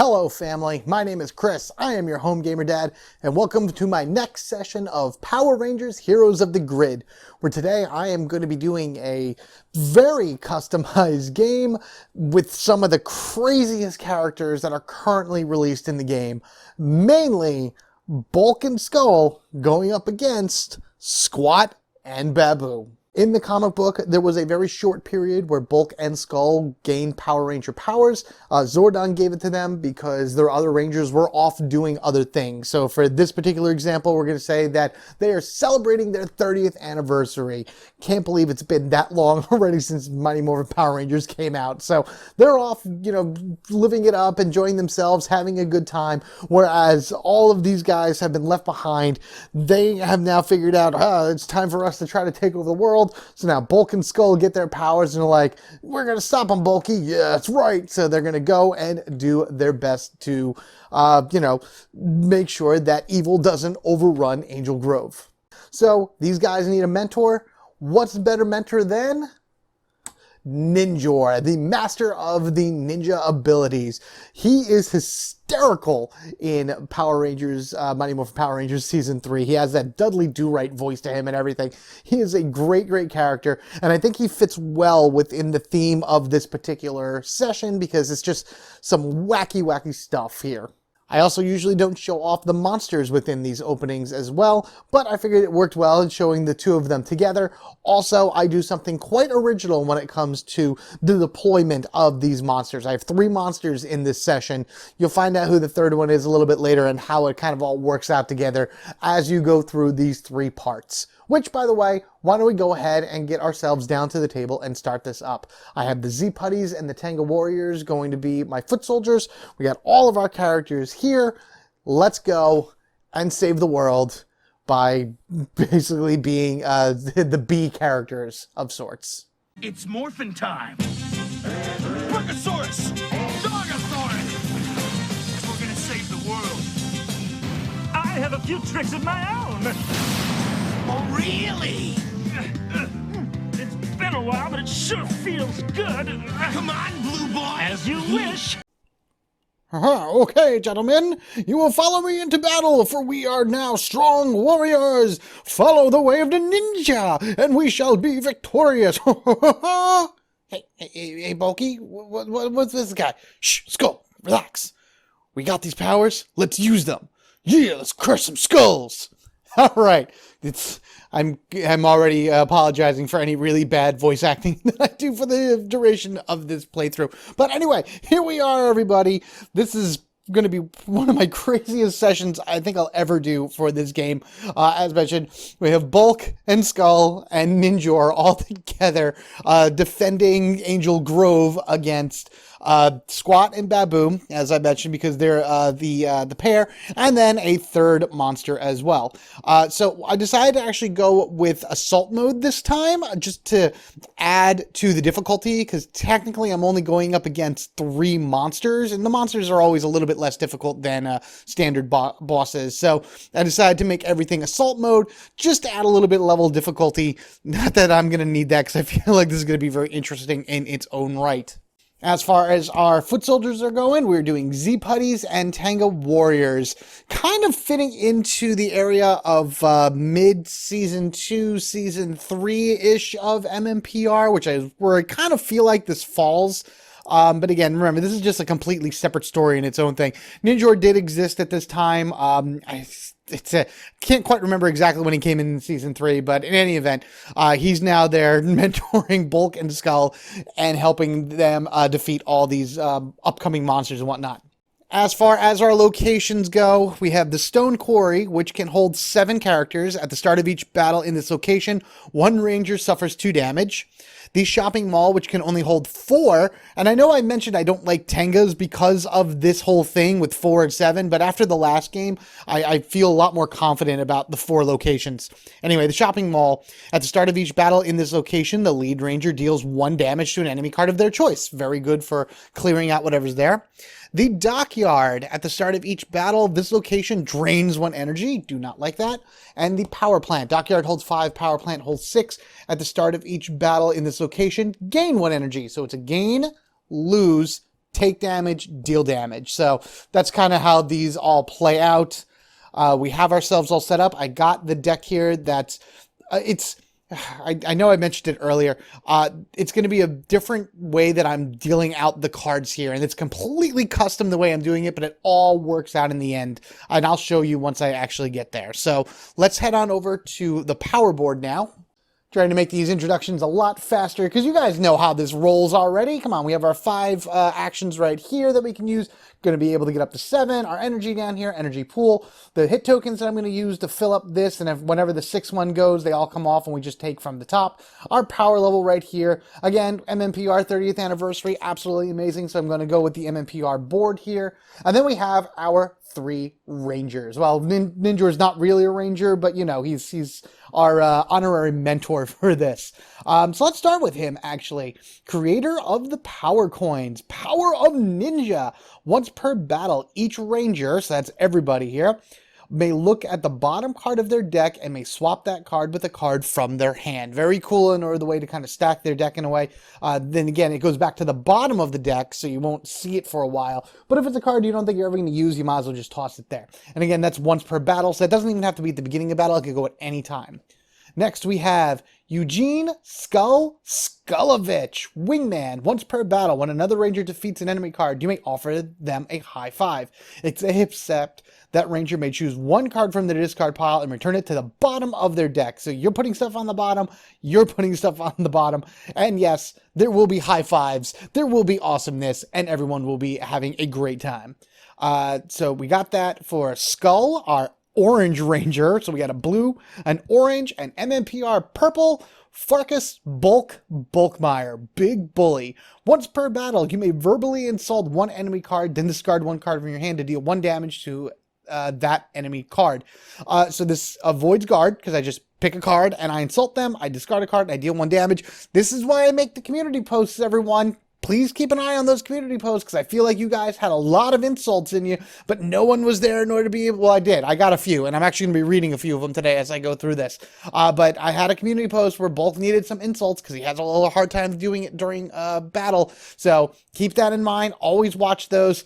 Hello family, my name is Chris, I am your home gamer dad, and welcome to my next session of Power Rangers Heroes of the Grid, where today I am going to be doing a very customized game with some of the craziest characters that are currently released in the game, mainly Bulk and Skull going up against Squat and Baboo. In the comic book, there was a very short period where Bulk and Skull gained Power Ranger powers. Zordon gave it to them because their other Rangers were off doing other things. So for this particular example, we're going to say that they are celebrating their 30th anniversary. Can't believe it's been that long already since Mighty Morphin Power Rangers came out. So they're off, living it up, enjoying themselves, having a good time. Whereas all of these guys have been left behind. They have now figured out, it's time for us to try to take over the world. So now Bulk and Skull get their powers and are like, we're going to stop them, Bulky. Yeah, that's right. So they're going to go and do their best to, make sure that evil doesn't overrun Angel Grove. So these guys need a mentor. What's a better mentor than Ninjor, the master of the ninja abilities? He is hysterical in Power Rangers, Mighty Morphin Power Rangers Season 3. He has that Dudley Do-Right voice to him and everything. He is a great, great character, and I think he fits well within the theme of this particular session because it's just some wacky, wacky stuff here. I also usually don't show off the monsters within these openings as well, but I figured it worked well in showing the two of them together. Also, I do something quite original when it comes to the deployment of these monsters. I have 3 monsters in this session. You'll find out who the third one is a little bit later and how it kind of all works out together as you go through these 3 parts. Which, by the way, why don't we go ahead and get ourselves down to the table and start this up. I have the Z-Putties and the Tango Warriors going to be my foot soldiers. We got all of our characters here. Let's go and save the world by basically being the B characters of sorts. It's morphin' time! Brachiosaurus! Dogosaurus! We're gonna save the world! I have a few tricks of my own! Oh, really? It's been a while, but it sure feels good. Come on, Blue Boy! As you wish. Okay, gentlemen, you will follow me into battle, for we are now strong warriors. Follow the way of the ninja, and we shall be victorious. Hey, Bulky, what's this guy? Shh, Skull, relax. We got these powers, let's use them. Yeah, let's crush some skulls. All right, I'm already apologizing for any really bad voice acting that I do for the duration of this playthrough. But anyway, here we are, everybody. This is going to be one of my craziest sessions I think I'll ever do for this game. As mentioned, we have Bulk and Skull and Ninjor all together defending Angel Grove against Squat and Baboo, as I mentioned, because they're the pair, and then a third monster as well. So I decided to actually go with Assault Mode this time, just to add to the difficulty, because technically I'm only going up against 3 monsters, and the monsters are always a little bit less difficult than standard bosses. So I decided to make everything Assault Mode, just to add a little bit of level of difficulty. Not that I'm going to need that, because I feel like this is going to be very interesting in its own right. As far as our foot soldiers are going, we're doing Z-Putties and Tango Warriors, kind of fitting into the area of mid-season 2, season 3-ish of MMPR, where I kind of feel like this falls. But again, remember, this is just a completely separate story in its own thing. Ninjor did exist at this time. Can't quite remember exactly when he came in season 3, but in any event, he's now there mentoring Bulk and Skull and helping them defeat all these upcoming monsters and whatnot. As far as our locations go, we have the Stone Quarry, which can hold 7 characters. At the start of each battle in this location, 1 ranger suffers 2 damage. The Shopping Mall, which can only hold 4, and I know I mentioned I don't like Tengas because of this whole thing with 4 and 7, but after the last game, I feel a lot more confident about the 4 locations. Anyway, the Shopping Mall, at the start of each battle in this location, the lead ranger deals 1 damage to an enemy card of their choice. Very good for clearing out whatever's there. The Dockyard, at the start of each battle, this location drains 1 energy. Do not like that. And the Power Plant. Dockyard holds 5, Power Plant holds 6. At the start of each battle in this location, gain 1 energy. So it's a gain, lose, take damage, deal damage. So that's kind of how these all play out. We have ourselves all set up. I got the deck here that's, I know I mentioned it earlier. It's going to be a different way that I'm dealing out the cards here, and it's completely custom the way I'm doing it, but it all works out in the end, and I'll show you once I actually get there. So let's head on over to the power board now. Trying to make these introductions a lot faster because you guys know how this rolls already. Come on, we have our 5 actions right here that we can use. Going to be able to get up to 7. Our energy down here, energy pool. The hit tokens that I'm going to use to fill up this, and if whenever the 6th one goes, they all come off and we just take from the top. Our power level right here. Again, MMPR 30th anniversary, absolutely amazing. So I'm going to go with the MMPR board here. And then we have our 3 Rangers. Well, Ninjor is not really a Ranger, but you know, he's our honorary mentor for this. So let's start with him, actually. Creator of the Power Coins, Power of Ninja. Once per battle, each Ranger, so that's everybody here, may look at the bottom card of their deck and may swap that card with a card from their hand. Very cool in order the way to kind of stack their deck in a way. Then again, it goes back to the bottom of the deck, so you won't see it for a while. But if it's a card you don't think you're ever going to use, you might as well just toss it there. And again, that's once per battle, so it doesn't even have to be at the beginning of battle. It could go at any time. Next, we have Eugene Skulovich, Wingman. Once per battle, when another Ranger defeats an enemy card, you may offer them a high 5. Except that Ranger may choose one card from the discard pile and return it to the bottom of their deck. So you're putting stuff on the bottom, you're putting stuff on the bottom. And yes, there will be high 5s, there will be awesomeness, and everyone will be having a great time. So we got that for Skull, our Orange Ranger. So we got a blue, an orange, an MMPR purple, Farkas Bulkmeyer, Big Bully. Once per battle, you may verbally insult one enemy card, then discard one card from your hand to deal 1 damage to that enemy card. So this avoids guard, because I just pick a card and I insult them, I discard a card, and I deal 1 damage. This is why I make the community posts, everyone. Please keep an eye on those community posts, because I feel like you guys had a lot of insults in you, but no one was there in order to be able... Well, I did. I got a few, and I'm actually going to be reading a few of them today as I go through this. But I had a community post where Bulk needed some insults because he has a little hard time doing it during battle. So keep that in mind. Always watch those.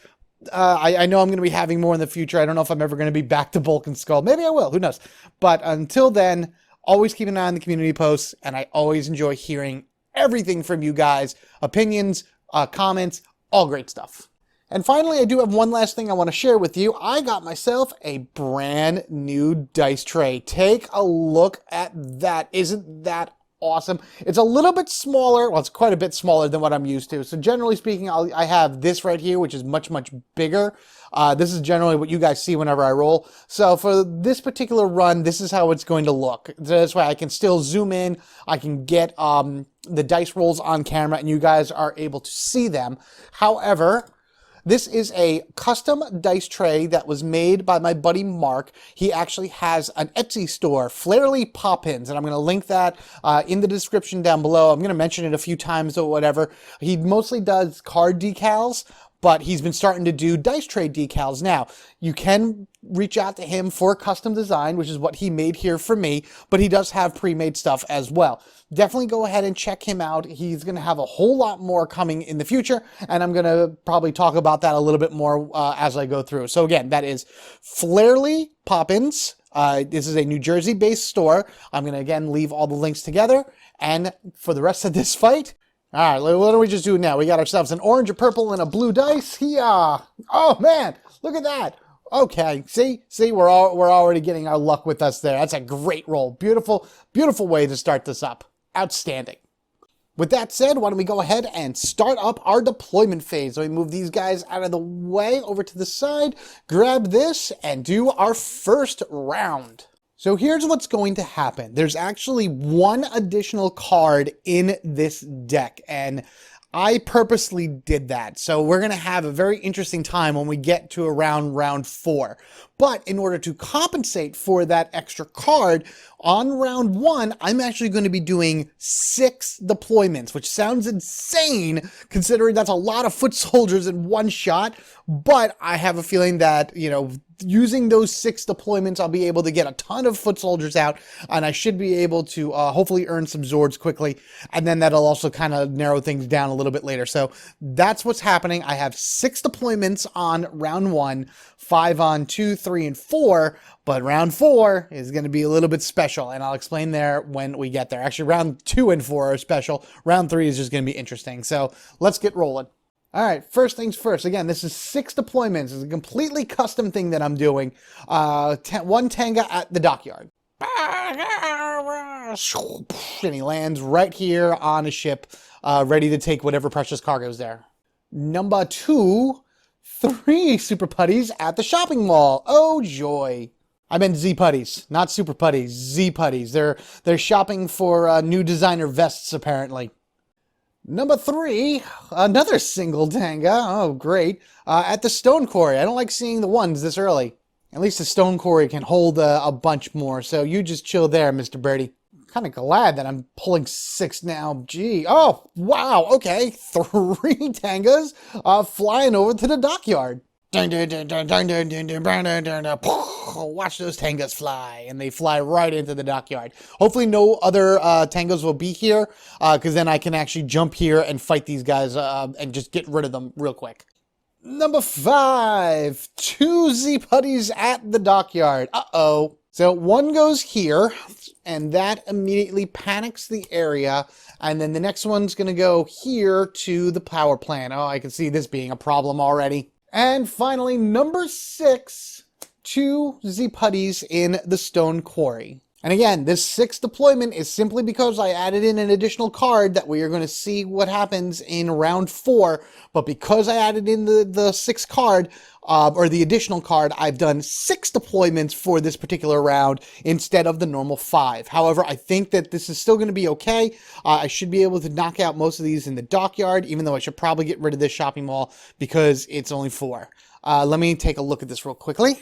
I know I'm going to be having more in the future. I don't know if I'm ever going to be back to Bulk and Skull. Maybe I will. Who knows? But until then, always keep an eye on the community posts, and I always enjoy hearing everything from you guys. Opinions, comments, all great stuff. And finally, I do have one last thing I want to share with you. I got myself a brand new dice tray. Take a look at that. Isn't that awesome? It's a little bit smaller. Well, it's quite a bit smaller than what I'm used to. So generally speaking, I have this right here, which is much, much bigger. This is generally what you guys see whenever I roll. So for this particular run, this is how it's going to look. So that's why I can still zoom in. I can get the dice rolls on camera, and you guys are able to see them. However, this is a custom dice tray that was made by my buddy Mark. He actually has an Etsy store, Flairly Poppins, and I'm going to link that in the description down below. I'm going to mention it a few times or whatever. He mostly does card decals, but he's been starting to do dice tray decals now. You can reach out to him for custom design, which is what he made here for me, but he does have pre-made stuff as well. Definitely go ahead and check him out. He's going to have a whole lot more coming in the future, and I'm going to probably talk about that a little bit more as I go through. So again, that is Flairly Poppins. This is a New Jersey-based store. I'm going to, again, leave all the links together, and for the rest of this fight, all right, what do we just do now? We got ourselves an orange, a purple, and a blue dice. Oh man, look at that. Okay, see, we're already getting our luck with us there. That's a great roll. Beautiful, beautiful way to start this up. Outstanding. With that said, why don't we go ahead and start up our deployment phase. So we move these guys out of the way over to the side, grab this, and do our first round. So here's what's going to happen. There's actually one additional card in this deck, and I purposely did that. So we're going to have a very interesting time when we get to around round 4. But in order to compensate for that extra card, on round 1, I'm actually going to be doing 6 deployments, which sounds insane considering that's a lot of foot soldiers in one shot. But I have a feeling that, using those 6 deployments, I'll be able to get a ton of foot soldiers out, and I should be able to hopefully earn some Zords quickly, and then that'll also kind of narrow things down a little bit later. So that's what's happening. I have 6 deployments on round 1, 5 on 2, 3, and 4, but round 4 is going to be a little bit special, and I'll explain there when we get there. Actually, round 2 and 4 are special. Round 3 is just going to be interesting. So let's get rolling. All right, first things first. Again, this is 6 deployments. It's a completely custom thing that I'm doing. 1 Tanga at the dockyard. And he lands right here on a ship, ready to take whatever precious cargo's there. Number 2, 3 Super Putties at the shopping mall. Oh, joy. I meant Z Putties, not Super Putties, Z Putties. They're shopping for new designer vests, apparently. Number 3, another single Tanga. Oh, great. At the stone quarry. I don't like seeing the ones this early. At least the stone quarry can hold a bunch more, so you just chill there, Mr. Birdie. Kind of glad that I'm pulling 6 now. Gee. Oh, wow. Okay. 3 Tangas flying over to the dockyard. Watch those Tangas fly, and they fly right into the dockyard. Hopefully no other Tangas will be here, because then I can actually jump here and fight these guys and just get rid of them real quick. Number 5, 2 Z Putties at the dockyard. Uh-oh. So 1 goes here, and that immediately panics the area, and then the next one's going to go here to the power plant. Oh, I can see this being a problem already. And finally, number 6, 2 Z Putties in the stone quarry. And again, this 6th deployment is simply because I added in an additional card that we are going to see what happens in round 4. But because I added in the 6th card, or the additional card, I've done 6 deployments for this particular round instead of the normal 5. However, I think that this is still going to be okay. I should be able to knock out most of these in the dockyard, even though I should probably get rid of this shopping mall because it's only 4. Let me take a look at this real quickly.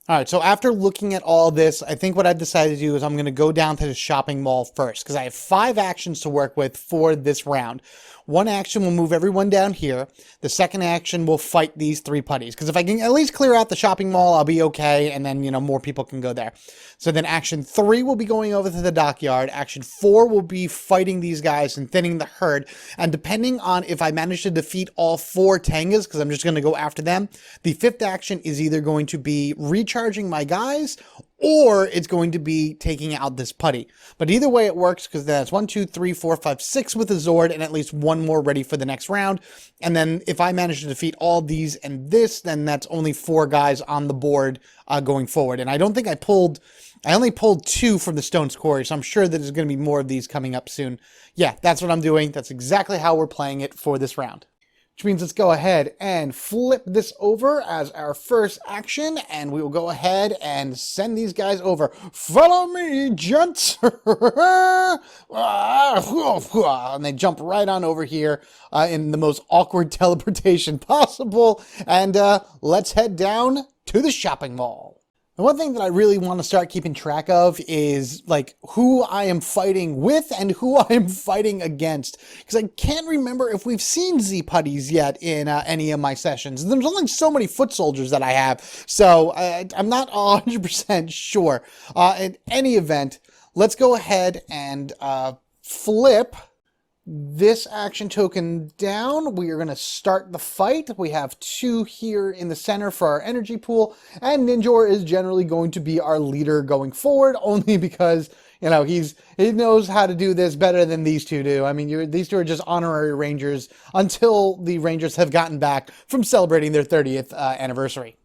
All right, so after looking at all this, I think what I've decided to do is I'm going to go down to the shopping mall first, because I have 5 actions to work with for this round. 1 action will move everyone down here. The 2nd action will fight these 3 putties, because if I can at least clear out the shopping mall, I'll be okay, and then, more people can go there. So then action 3 will be going over to the dockyard. Action 4 will be fighting these guys and thinning the herd, and depending on if I manage to defeat all 4 Tangas, because I'm just going to go after them, the 5th action is either going to be recharging my guys, or it's going to be taking out this putty. But either way it works, because that's 1, 2, 3, 4, 5, 6 with a Zord, and at least 1 more ready for the next round. And then if I manage to defeat all these and this, then that's only 4 guys on the board going forward. And I don't think I only pulled 2 from the Stone's Quarry, so I'm sure that there's going to be more of these coming up soon. Yeah, that's what I'm doing. That's exactly how we're playing it for this round. Which means let's go ahead and flip this over as our first action, and we will go ahead and send these guys over. Follow me, gents! And they jump right on over here in the most awkward teleportation possible, and let's head down to the shopping mall. The one thing that I really want to start keeping track of is like who I am fighting with and who I am fighting against, because I can't remember if we've seen Z Putties yet in any of my sessions. There's only so many foot soldiers that I have, so I'm not 100% sure. In any event, let's go ahead and flip this action token down. We are going to start the fight. We have 2 here in the center for our energy pool, and Ninjor is generally going to be our leader going forward, only because, he knows how to do this better than these 2 do. I mean, these 2 are just honorary Rangers until the Rangers have gotten back from celebrating their 30th anniversary.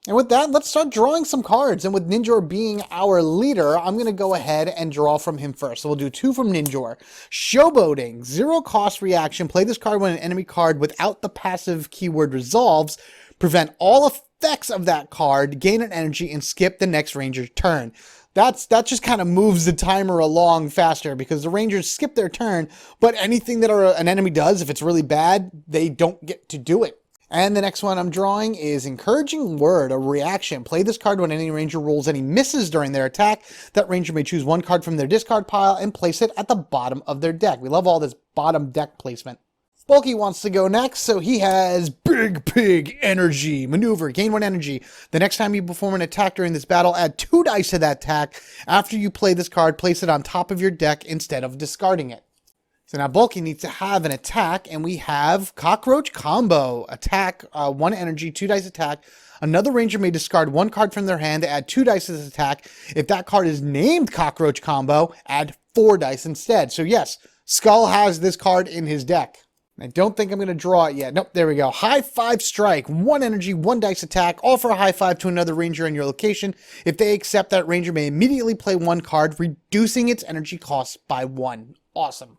And with that, let's start drawing some cards. And with Ninjor being our leader, I'm going to go ahead and draw from him first. So we'll do 2 from Ninjor. Showboating, 0 cost reaction. Play this card when an enemy card without the passive keyword resolves. Prevent all effects of that card, gain an energy, and skip the next Ranger's turn. That just kind of moves the timer along faster, because the Rangers skip their turn, but anything that an enemy does, if it's really bad, they don't get to do it. And the next one I'm drawing is Encouraging Word, a reaction. Play this card when any ranger rolls any misses during their attack. That ranger may choose one card from their discard pile and place it at the bottom of their deck. We love all this bottom deck placement. Bulky wants to go next, so he has Big Pig Energy. Maneuver, gain 1 energy. The next time you perform an attack during this battle, add 2 dice to that attack. After you play this card, place it on top of your deck instead of discarding it. So now Bulky needs to have an attack, and we have Cockroach Combo. Attack, 1 energy, 2 dice attack. Another ranger may discard 1 card from their hand to add 2 dice to this attack. If that card is named Cockroach Combo, add 4 dice instead. So yes, Skull has this card in his deck. I don't think I'm going to draw it yet. Nope, there we go. High Five Strike. 1 energy, 1 dice attack. Offer a high five to another ranger in your location. If they accept, that ranger may immediately play 1 card, reducing its energy cost by 1. Awesome.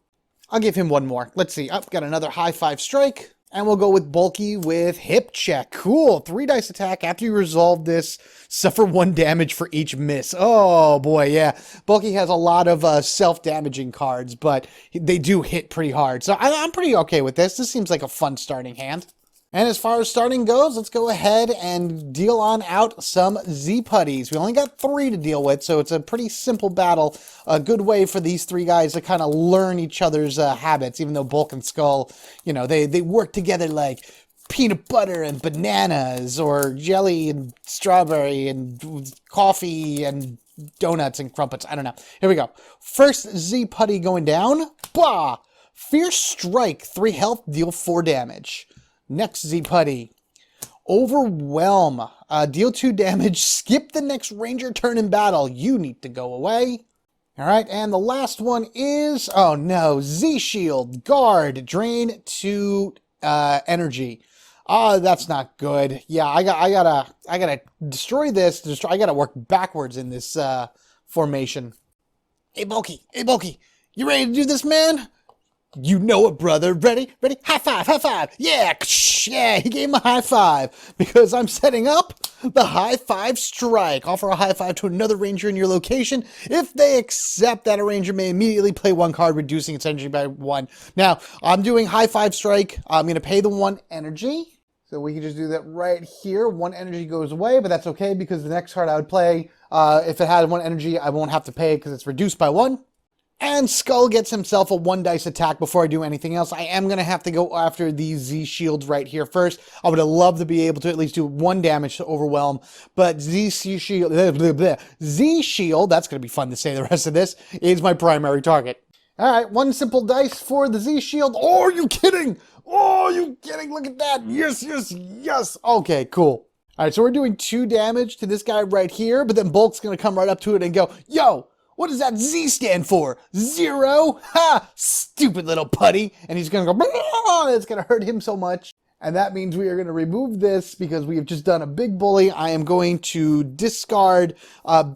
I'll give him 1 more. Let's see. I've got another High Five Strike. And we'll go with Bulky with Hip Check. Cool. 3 dice attack. After you resolve this, suffer 1 damage for each miss. Oh boy, yeah. Bulky has a lot of self-damaging cards, but they do hit pretty hard. So I'm pretty okay with this. This seems like a fun starting hand. And as far as starting goes, let's go ahead and deal on out some Z-Putties. We only got 3 to deal with, so it's a pretty simple battle. A good way for these 3 guys to kind of learn each other's habits, even though Bulk and Skull, you know, they work together like peanut butter and bananas, or jelly and strawberry and coffee and donuts and crumpets. I don't know. Here we go. First Z-Putty going down. Bah! Fierce Strike, 3 health, deal 4 damage. Next Z-Putty. Overwhelm. Deal 2 damage. Skip the next ranger turn in battle. You need to go away. Alright, and the last one is... oh no. Z-Shield. Guard. Drain 2 energy. That's not good. Yeah, I gotta destroy this. I gotta work backwards in this formation. Hey, Bulky. Hey, Bulky. You ready to do this, man? You know it, brother. Ready? Ready? High five, high five. Yeah, yeah, he gave him a high five because I'm setting up the High Five Strike. Offer a high five to another ranger in your location. If they accept, that a ranger may immediately play 1 card, reducing its energy by 1. Now, I'm doing High Five Strike. I'm going to pay the 1 energy. So we can just do that right here. 1 energy goes away, but that's okay because the next card I would play, if it had 1 energy, I won't have to pay because it's reduced by 1. And Skull gets himself a 1 dice attack before I do anything else. I am going to have to go after these Z-Shields right here first. I would have loved to be able to at least do 1 damage to Overwhelm. But Z-Shield, that's going to be fun to say the rest of this, is my primary target. Alright, 1 simple dice for the Z-Shield. Oh, are you kidding? Oh, are you kidding? Look at that. Yes, yes, yes. Okay, cool. Alright, so we're doing 2 damage to this guy right here. But then Bulk's going to come right up to it and go, yo! What does that Z stand for? 0? Ha! Stupid little putty. And he's going to go, it's going to hurt him so much. And that means we are going to remove this because we have just done a big bully. I am going to discard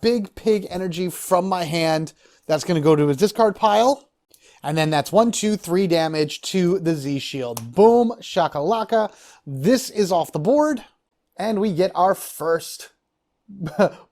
Big Pig Energy from my hand. That's going to go to his discard pile. And then that's 1, 2, 3 damage to the Z-Shield. Boom, shakalaka. This is off the board. And we get our first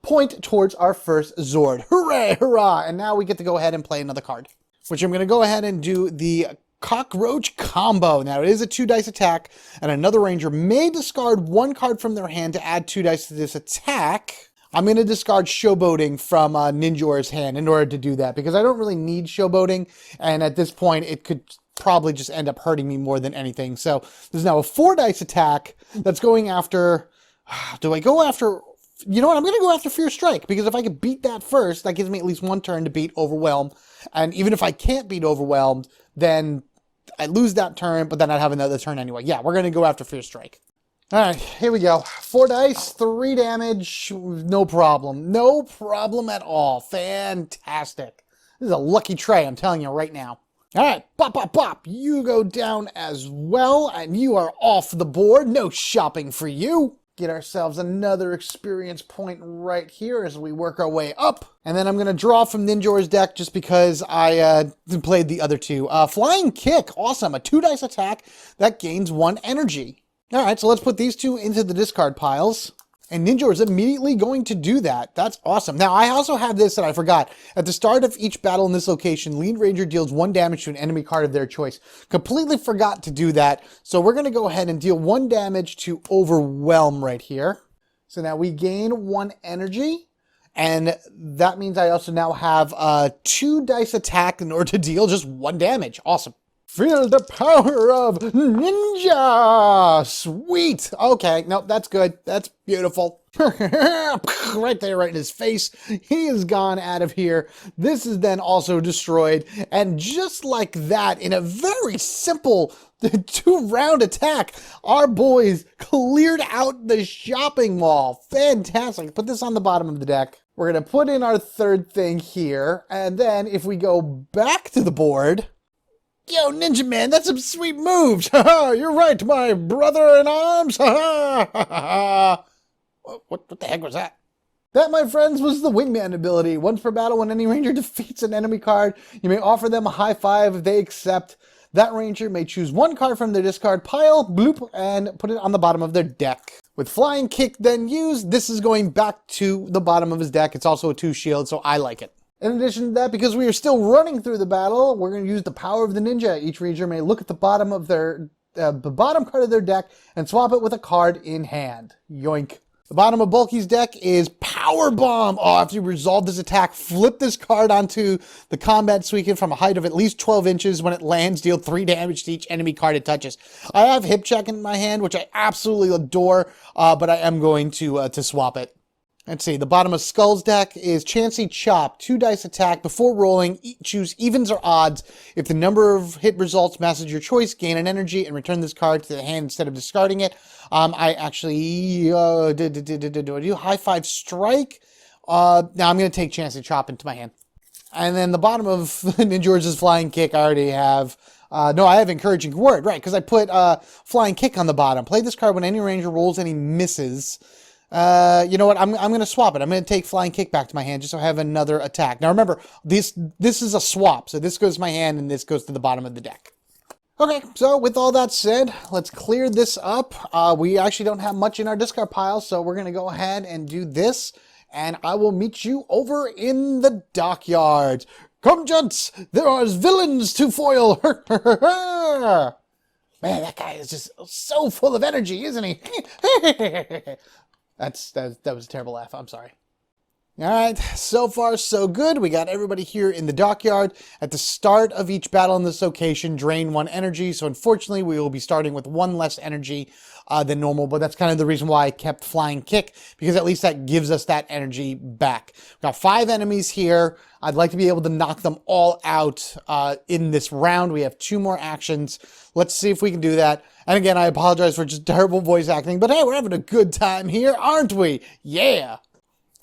point towards our first Zord. Hooray, hurrah! And now we get to go ahead and play another card, which I'm going to go ahead and do the Cockroach Combo. Now, it is a 2 dice attack, and another ranger may discard 1 card from their hand to add 2 dice to this attack. I'm going to discard Showboating from Ninjor's hand in order to do that, because I don't really need Showboating, and at this point, it could probably just end up hurting me more than anything. So, there's now a 4 dice attack that's going after... do I go after... you know what? I'm going to go after Fierce Strike, because if I can beat that first, that gives me at least 1 turn to beat Overwhelm. And even if I can't beat Overwhelmed, then I lose that turn, but then I'd have another turn anyway. Yeah, we're going to go after Fierce Strike. All right, here we go. 4 dice, 3 damage, no problem. No problem at all. Fantastic. This is a lucky tray, I'm telling you right now. All right, bop, bop, bop. You go down as well, and you are off the board. No shopping for you. Get ourselves another experience point right here as we work our way up. And then I'm going to draw from Ninjor's deck just because I played the other 2. Flying Kick, awesome. A 2 dice attack that gains 1 energy. All right, so let's put these 2 into the discard piles. And Ninjor is immediately going to do that. That's awesome. Now, I also have this that I forgot. At the start of each battle in this location, Lead Ranger deals 1 damage to an enemy card of their choice. Completely forgot to do that. So we're going to go ahead and deal 1 damage to Overwhelm right here. So now we gain 1 energy. And that means I also now have 2 dice attack in order to deal just 1 damage. Awesome. Feel the power of Ninja! Sweet! Okay, nope, that's good. That's beautiful. Right there, right in his face. He is gone out of here. This is then also destroyed. And just like that, in a very simple 2-round attack, our boys cleared out the shopping mall. Fantastic. Put this on the bottom of the deck. We're going to put in our 3rd thing here. And then if we go back to the board... Yo, Ninja Man, that's some sweet moves. Ha you're right, my brother in arms. Ha What the heck was that? That, my friends, was the Wingman ability. Once per battle, when any ranger defeats an enemy card, you may offer them a high five if they accept. That ranger may choose 1 card from their discard pile, bloop, and put it on the bottom of their deck. With Flying Kick then used, this is going back to the bottom of his deck. It's also a 2 shield, so I like it. In addition to that, because we are still running through the battle, we're going to use the power of the ninja. Each ranger may look at the bottom of their the bottom card of their deck and swap it with a card in hand. Yoink. The bottom of Bulky's deck is Power Bomb. Oh, after you resolve this attack, flip this card onto the combat suican from a height of at least 12 inches. When it lands, deal 3 damage to each enemy card it touches. I have Hip Check in my hand, which I absolutely adore, but I am going to swap it. Let's see, the bottom of Skull's deck is Chansey Chop, 2 dice attack. Before rolling, choose evens or odds. If the number of hit results matches your choice, gain an energy and return this card to the hand instead of discarding it. I actually do I do High Five Strike? Now I'm going to take Chansey Chop into my hand. And then the bottom of Ninjor's Flying Kick, I already have... no, I have Encouraging Word, right, because I put Flying Kick on the bottom. Play this card when any ranger rolls and he misses. You know what? I'm going to swap it. I'm going to take Flying Kick back to my hand just so I have another attack. Now remember, this is a swap. So this goes to my hand and this goes to the bottom of the deck. Okay, so with all that said, let's clear this up. We actually don't have much in our discard pile, so we're going to go ahead and do this. And I will meet you over in the dockyard. Come, gents! There are villains to foil! Man, that guy is just so full of energy, isn't he? That was a terrible laugh. I'm sorry. All right, so far so good. We got everybody here in the dockyard. At the start of each battle in this location, drain 1 energy. So unfortunately, we will be starting with 1 less energy than normal. But that's kind of the reason why I kept Flying Kick, because at least that gives us that energy back. We've got 5 enemies here. I'd like to be able to knock them all out in this round. We have 2 more actions. Let's see if we can do that. And again, I apologize for just terrible voice acting. But hey, we're having a good time here, aren't we? Yeah!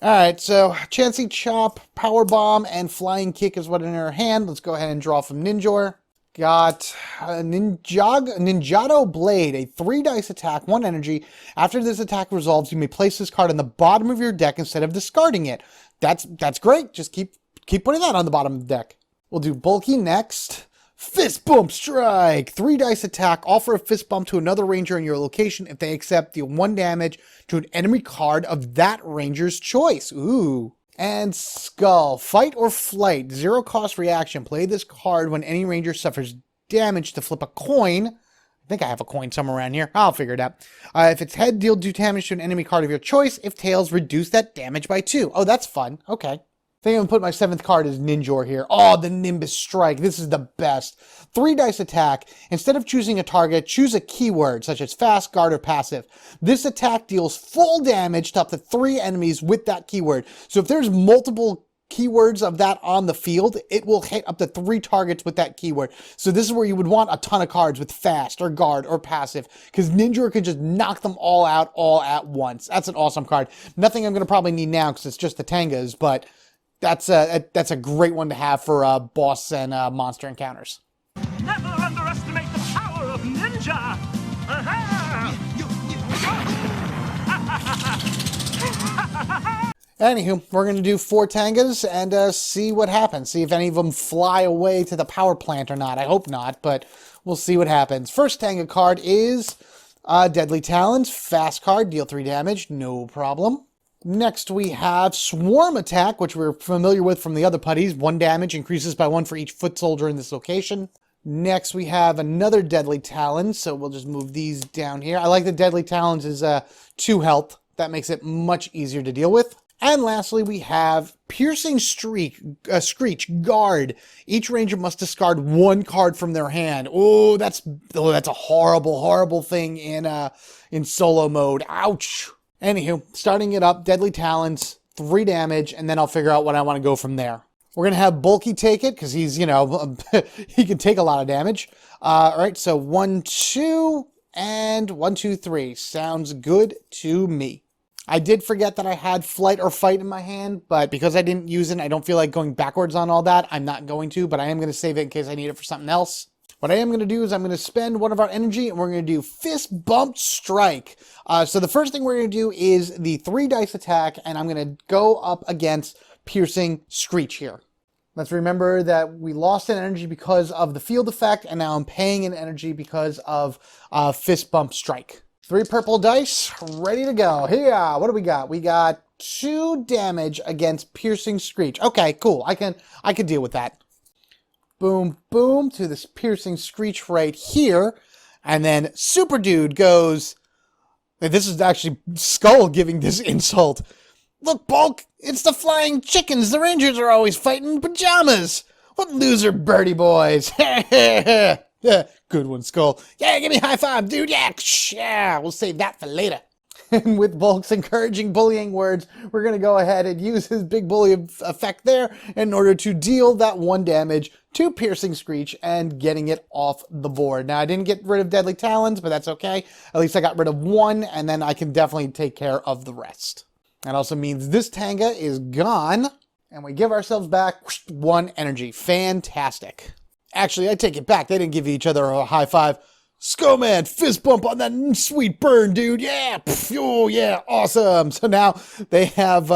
Alright, so Chansey Chop, Power Bomb, and Flying Kick is what in her hand. Let's go ahead and draw from Ninjor. Got Ninjato Blade, a 3 dice attack, 1 energy. After this attack resolves, you may place this card on the bottom of your deck instead of discarding it. That's great. Just keep putting that on the bottom of the deck. We'll do Bulky next. Fist Bump Strike! 3 dice attack. Offer a fist bump to another ranger in your location. If they accept, deal 1 damage to an enemy card of that ranger's choice. Ooh. And Skull. Fight or Flight. 0 cost reaction. Play this card when any ranger suffers damage to flip a coin. I think I have a coin somewhere around here. I'll figure it out. If it's head, deal 2 damage to an enemy card of your choice. If tails, reduce that damage by 2. Oh, that's fun. Okay. I think I'm going to put my 7th card as Ninjor here. Oh, the Nimbus Strike. This is the best. 3 dice attack. Instead of choosing a target, choose a keyword, such as fast, guard, or passive. This attack deals full damage to up to 3 enemies with that keyword. So if there's multiple keywords of that on the field, it will hit up to 3 targets with that keyword. So this is where you would want a ton of cards with fast, or guard, or passive, because Ninjor can just knock them all out all at once. That's an awesome card. Nothing I'm going to probably need now, because it's just the Tangas, but... That's a great one to have for boss and monster encounters. Never underestimate the power of ninja! Anywho, we're going to do 4 Tangas and see what happens. See if any of them fly away to the power plant or not. I hope not, but we'll see what happens. First Tanga card is... Deadly Talons, fast card, deal 3 damage, no problem. Next we have Swarm Attack, which we're familiar with from the other putties. 1 damage, increases by 1 for each foot soldier in this location. Next we have another Deadly Talon, so we'll just move these down here. I like the Deadly Talons is 2 health. That makes it much easier to deal with. And lastly, we have Piercing Screech, Guard. Each ranger must discard 1 card from their hand. Oh, that's a horrible, horrible thing in solo mode. Ouch. Anywho, starting it up, Deadly Talons, 3 damage, and then I'll figure out what I want to go from there. We're going to have Bulky take it, because he's, you know, he can take a lot of damage. All right, so 1, 2, and 1, 2, 3. Sounds good to me. I did forget that I had Flight or Fight in my hand, but because I didn't use it, I don't feel like going backwards on all that. I'm not going to, but I am going to save it in case I need it for something else. What I am going to do is I'm going to spend 1 of our energy, and we're going to do Fist Bump Strike. So the first thing we're going to do is the 3 dice attack, and I'm going to go up against Piercing Screech here. Let's remember that we lost an energy because of the field effect, and now I'm paying an energy because of Fist Bump Strike. 3 purple dice, ready to go. Here, what do we got? We got 2 damage against Piercing Screech. Okay, cool. I can deal with that. Boom, boom to this Piercing Screech right here. And then Super Dude goes... This is actually Skull giving this insult. Look, Bulk, it's the flying chickens. The Rangers are always fighting in pajamas. What loser birdie boys. Yeah, good one, Skull. Yeah, give me a high five, dude. Yeah, we'll save that for later. And with Bulk's encouraging bullying words, we're going to go ahead and use his big bully effect there in order to deal that 1 damage to Piercing Screech and getting it off the board. Now, I didn't get rid of Deadly Talons, but that's okay. At least I got rid of 1, and then I can definitely take care of the rest. That also means this Tanga is gone, and we give ourselves back 1 energy. Fantastic. Actually, I take it back. They didn't give each other a high five. Skullman, fist bump on that sweet burn, dude. Yeah. Oh, yeah. Awesome. So now they have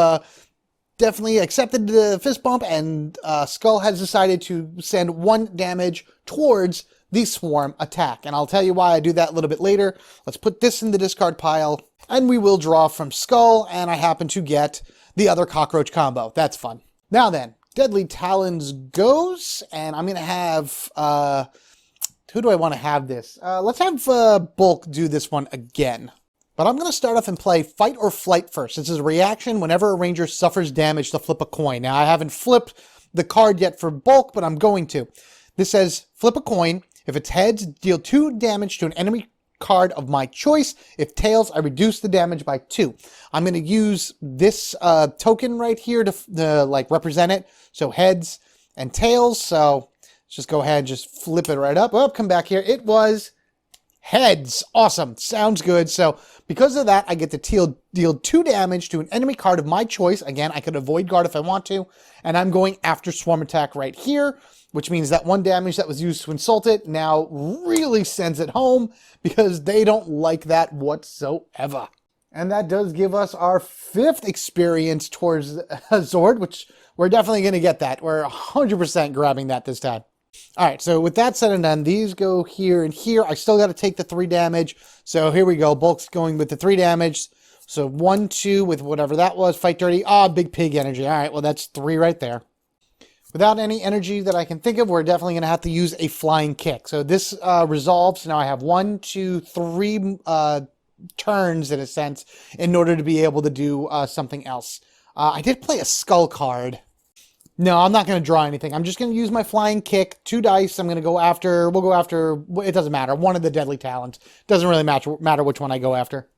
definitely accepted the fist bump, and Skull has decided to send 1 damage towards the swarm attack. And I'll tell you why I do that a little bit later. Let's put this in the discard pile, and we will draw from Skull, and I happen to get the other cockroach combo. That's fun. Now then. Deadly Talons goes, and I'm going to have, who do I want to have this? Let's have Bulk do this one again. But I'm going to start off and play Fight or Flight first. This is a reaction whenever a ranger suffers damage to flip a coin. Now, I haven't flipped the card yet for Bulk, but I'm going to. This says, flip a coin. If it's heads, deal 2 damage to an enemy card of my choice. If tails, I reduce the damage by 2. I'm going to use this token right here to like represent it. So heads and tails. So let's just go ahead and just flip it right up. Oh, come back here. It was heads. Awesome. Sounds good. So because of that, I get to deal 2 damage to an enemy card of my choice. Again, I could avoid guard if I want to. And I'm going after Swarm Attack right here, which means that 1 damage that was used to insult it now really sends it home because they don't like that whatsoever. And that does give us our 5th experience towards Zord, which we're definitely going to get that. We're 100% grabbing that this time. All right, so with that said and done, these go here and here. I still got to take the 3 damage. So here we go. Bulk's going with the 3 damage. So 1, 2 with whatever that was. Fight dirty. Big pig energy. All right, well, that's 3 right there. Without any energy that I can think of, we're definitely going to have to use a flying kick. So this resolves. Now I have 1, 2, 3 turns, in a sense, in order to be able to do something else. I did play a skull card. No, I'm not going to draw anything. I'm just going to use my flying kick, 2 dice. I'm going to go after, we'll go after, it doesn't matter, 1 of the Deadly Talons. Doesn't really matter which one I go after.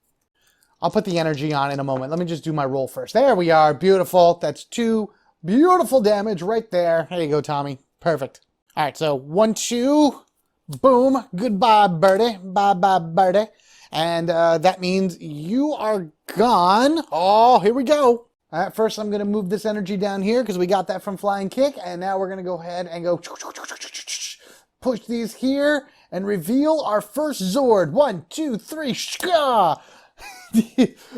I'll put the energy on in a moment. Let me just do my roll first. There we are. Beautiful. That's 2 beautiful damage right there. There you go, Tommy. Perfect. All right, so 1, 2, boom. Goodbye, birdie. Bye-bye, birdie. And that means you are gone. Oh, here we go. All right, first I'm going to move this energy down here because we got that from Flying Kick. And now we're going to go ahead and go push these here and reveal our first Zord. 1, 2, 3. Shka!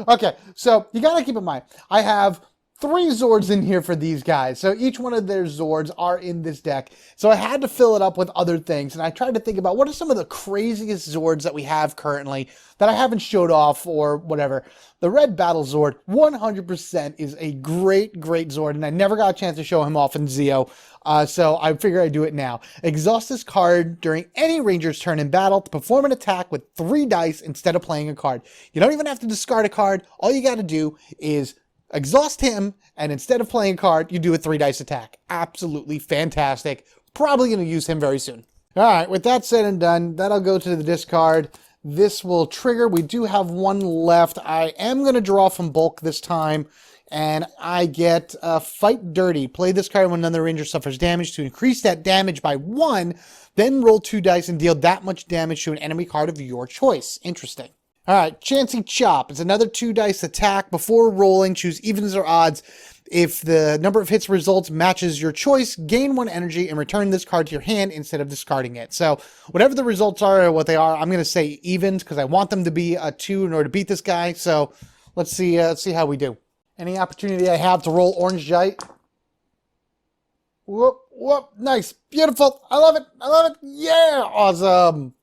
Okay, so you got to keep in mind, I have 3 Zords in here for these guys. So each one of their Zords are in this deck. So I had to fill it up with other things. And I tried to think about what are some of the craziest Zords that we have currently that I haven't showed off or whatever. The Red Battle Zord 100% is a great, great Zord. And I never got a chance to show him off in Zeo. So I figure I'd do it now. Exhaust this card during any Ranger's turn in battle to perform an attack with 3 dice instead of playing a card. You don't even have to discard a card. All you got to do is exhaust him, and instead of playing a card, you do a 3 dice attack. Absolutely fantastic. Probably going to use him very soon. All right, with that said and done, that'll go to the discard. This will trigger. We do have 1 left. I am going to draw from bulk this time, and I get Fight Dirty. Play this card when another Ranger suffers damage to increase that damage by 1, then roll 2 dice and deal that much damage to an enemy card of your choice. Interesting. All right, Chancey Chop. It's another 2 dice attack. Before rolling, choose evens or odds. If the number of hits results matches your choice, gain 1 energy and return this card to your hand instead of discarding it. So whatever the results are or what they are, I'm going to say evens because I want them to be a 2 in order to beat this guy. So let's see how we do. Any opportunity I have to roll Orange Giant. Whoop, whoop, nice, beautiful. I love it. I love it. Yeah, awesome.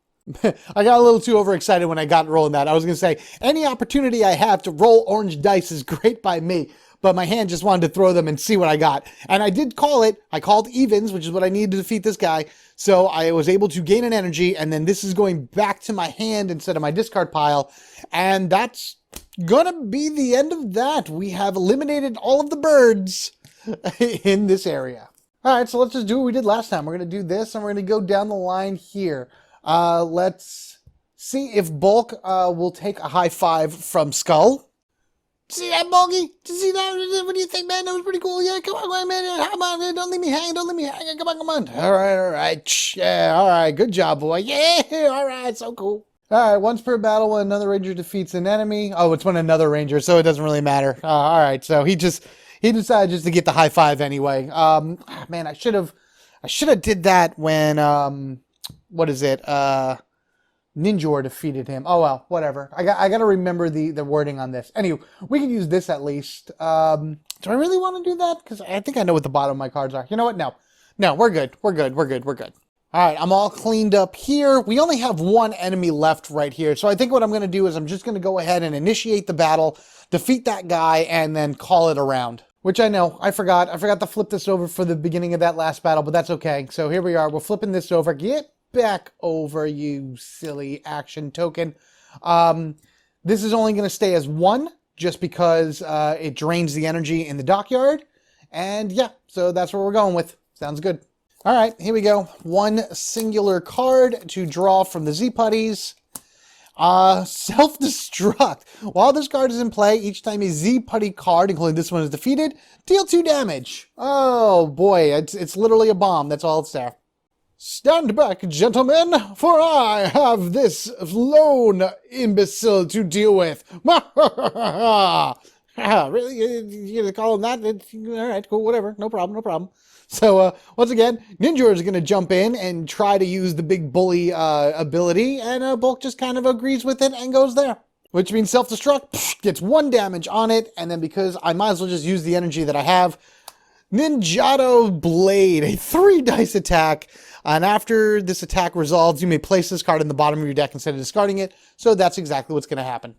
I got a little too overexcited when I got rolling that. I was going to say, any opportunity I have to roll orange dice is great by me, but my hand just wanted to throw them and see what I got. And I did call it. I called evens, which is what I needed to defeat this guy. So I was able to gain an energy, and then this is going back to my hand instead of my discard pile. And that's going to be the end of that. We have eliminated all of the birds in this area. All right, so let's just do what we did last time. We're going to do this, and we're going to go down the line here. Let's see if Bulk will take a high 5 from Skull. See that, Bulky? Did you see that? What do you think, man? That was pretty cool. Yeah, come on, man. Come on, man. Don't leave me hanging. Don't leave me hanging. Come on, come on. All right. Yeah, all right. Good job, boy. Yeah, all right. So cool. All right. Once per battle, when another Ranger defeats an enemy. Oh, it's when another Ranger, so it doesn't really matter. All right. So he decided just to get the high 5 anyway. Man, I should have did that when what is it? Ninjor defeated him. Oh well, whatever. I got to remember the wording on this. Anyway, we can use this at least. Do I really want to do that? Because I think I know what the bottom of my cards are. You know what? No, we're good. We're good. All right, I'm all cleaned up here. We only have 1 enemy left right here. So I think what I'm going to do is I'm just going to go ahead and initiate the battle, defeat that guy, and then call it a round. Which I know, I forgot to flip this over for the beginning of that last battle, but that's okay. So here we are. We're flipping this over. Get back over, you silly action token. This is only going to stay as 1 just because it drains the energy in the dockyard. And yeah, so that's what we're going with. Sounds good. All right, here we go. 1 singular card to draw from the Z-Putties. Self-destruct. While this card is in play, each time a Z-Putty card, including this one, is defeated, deal 2 damage. Oh boy, it's literally a bomb. That's all it's there. Stand back, gentlemen, for I have this lone imbecile to deal with. Really? You're gonna call him that? All right, cool, whatever. No problem. So, once again, Ninjor is going to jump in and try to use the big bully ability, and Bulk just kind of agrees with it and goes there. Which means self-destruct, gets 1 damage on it, and then because I might as well just use the energy that I have, Ninjato Blade, a 3 dice attack, and after this attack resolves, you may place this card in the bottom of your deck instead of discarding it, so that's exactly what's going to happen.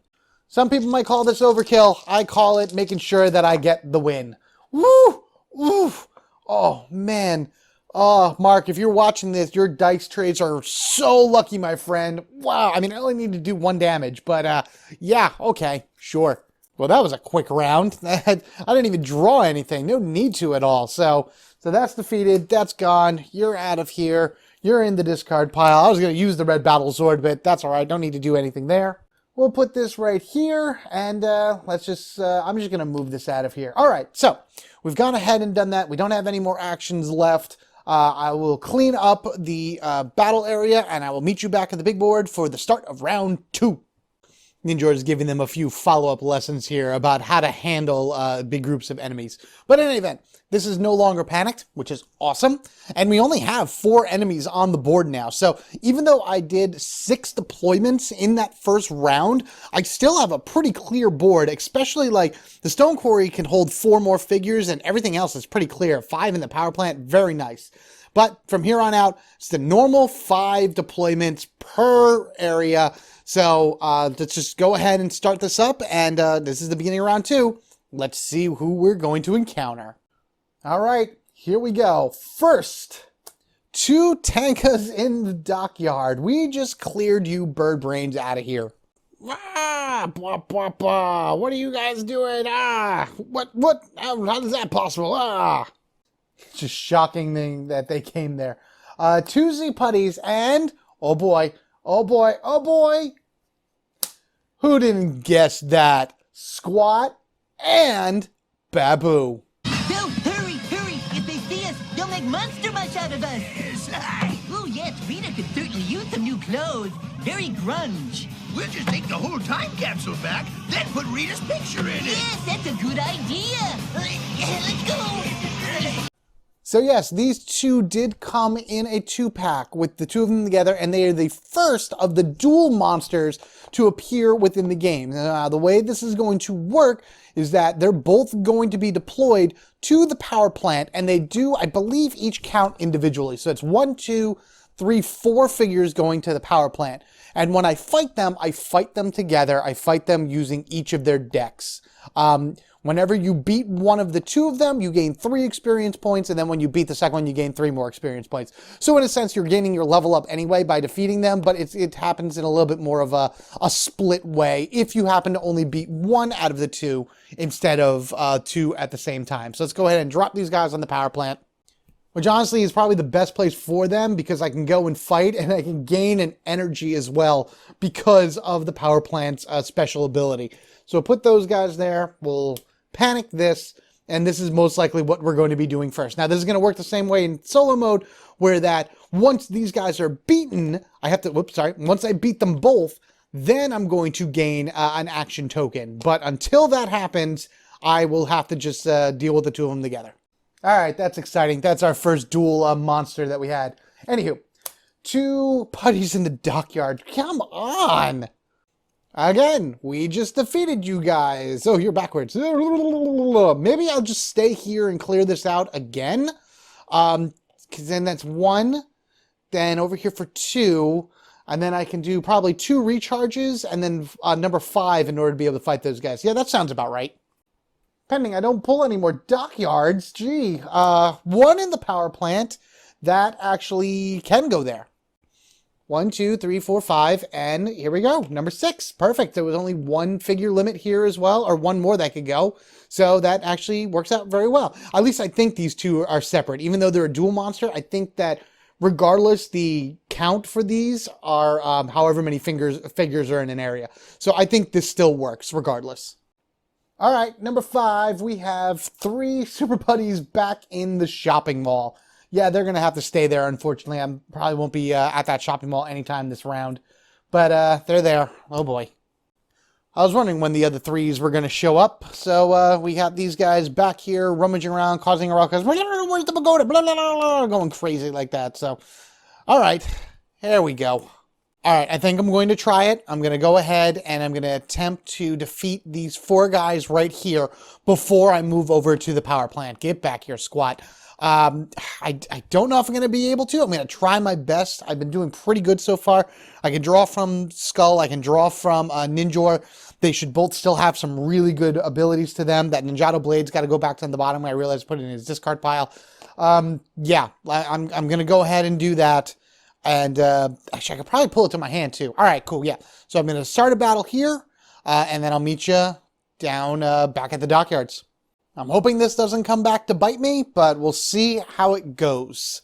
Some people might call this overkill. I call it making sure that I get the win. Woo! Oof! Oh, man. Oh, Mark, if you're watching this, your dice trades are so lucky, my friend. Wow. I mean, I only need to do 1 damage, but yeah, okay, sure. Well, that was a quick round. I didn't even draw anything. No need to at all. So that's defeated. That's gone. You're out of here. You're in the discard pile. I was going to use the Red Battle Sword, but that's all right. Don't need to do anything there. We'll put this right here, and let's just, I'm just going to move this out of here. All right, so we've gone ahead and done that. We don't have any more actions left. I will clean up the battle area, and I will meet you back at the big board for the start of round 2. Ninjor is giving them a few follow-up lessons here about how to handle big groups of enemies. But in any event, this is no longer panicked, which is awesome. And we only have 4 enemies on the board now. So even though I did 6 deployments in that first round, I still have a pretty clear board, especially like the Stone Quarry can hold 4 more figures and everything else is pretty clear. 5 in the power plant, very nice. But from here on out, it's the normal 5 deployments per area. So let's just go ahead and start this up. And this is the beginning of round 2. Let's see who we're going to encounter. All right, here we go. First, 2 tankas in the dockyard. We just cleared you bird brains out of here. Ah, blah, blah, blah. What are you guys doing? Ah, what, how is that possible? Ah. It's just shocking thing that they came there. 2 Z putties and, oh boy, oh boy, oh boy. Who didn't guess that? Squat and Baboo. Bill, hurry, hurry. If they see us, they'll make monster mush out of us. Oh, yes, Rita could certainly use some new clothes. Very grunge. We'll just take the whole time capsule back, then put Rita's picture in it. Yes, that's a good idea. Let's go. So yes, these 2 did come in a 2-pack with the 2 of them together, and they are the first of the dual monsters to appear within the game. Now, the way this is going to work is that they're both going to be deployed to the power plant, and they do, I believe, each count individually. So it's 1, 2, 3, 4 figures going to the power plant. And when I fight them together. I fight them using each of their decks. Whenever you beat one of the 2 of them, you gain 3 experience points, and then when you beat the second one, you gain 3 more experience points. So in a sense, you're gaining your level up anyway by defeating them, but it happens in a little bit more of a split way if you happen to only beat 1 out of the 2 instead of 2 at the same time. So let's go ahead and drop these guys on the power plant, which honestly is probably the best place for them because I can go and fight and I can gain an energy as well because of the power plant's special ability. So put those guys there. We'll panic this, and this is most likely what we're going to be doing first. Now, this is going to work the same way in solo mode, where that once these guys are beaten, I have to, once I beat them both, then I'm going to gain an action token. But until that happens, I will have to just deal with the 2 of them together. All right, that's exciting. That's our first dual monster that we had. Anywho, 2 putties in the dockyard. Come on! Again, we just defeated you guys. Oh, you're backwards. Maybe I'll just stay here and clear this out again. Because then that's 1. Then over here for 2. And then I can do probably 2 recharges. And then number 5 in order to be able to fight those guys. Yeah, that sounds about right. Pending I don't pull any more dockyards. Gee, 1 in the power plant. That actually can go there. 1, 2, 3, 4, 5, and here we go. Number 6. Perfect. There was only 1 figure limit here as well, or 1 more that could go. So that actually works out very well. At least I think these 2 are separate. Even though they're a dual monster, I think that regardless, the count for these are however many figures are in an area. So I think this still works regardless. All right, number 5, we have 3 Super Putties back in the shopping mall. Yeah, they're going to have to stay there, unfortunately. I probably won't be at that shopping mall anytime this round. But they're there. Oh, boy. I was wondering when the other 3s were going to show up. So we have these guys back here rummaging around, causing a ruckus. Where's the pagoda? Blah, blah, blah, blah, going crazy like that. So, all right. Here we go. All right, I think I'm going to try it. I'm going to go ahead and I'm going to attempt to defeat these 4 guys right here before I move over to the power plant. Get back here, Squat. I don't know if I'm going to be able to. I'm going to try my best. I've been doing pretty good so far. I can draw from Skull. I can draw from Ninjor. They should both still have some really good abilities to them. That Ninjato Blade's got to go back to the bottom. I realized I put it in his discard pile. Yeah, I'm going to go ahead and do that. And actually, I could probably pull it to my hand too. All right, cool, yeah. So I'm going to start a battle here, and then I'll meet you down back at the dockyards. I'm hoping this doesn't come back to bite me, but we'll see how it goes.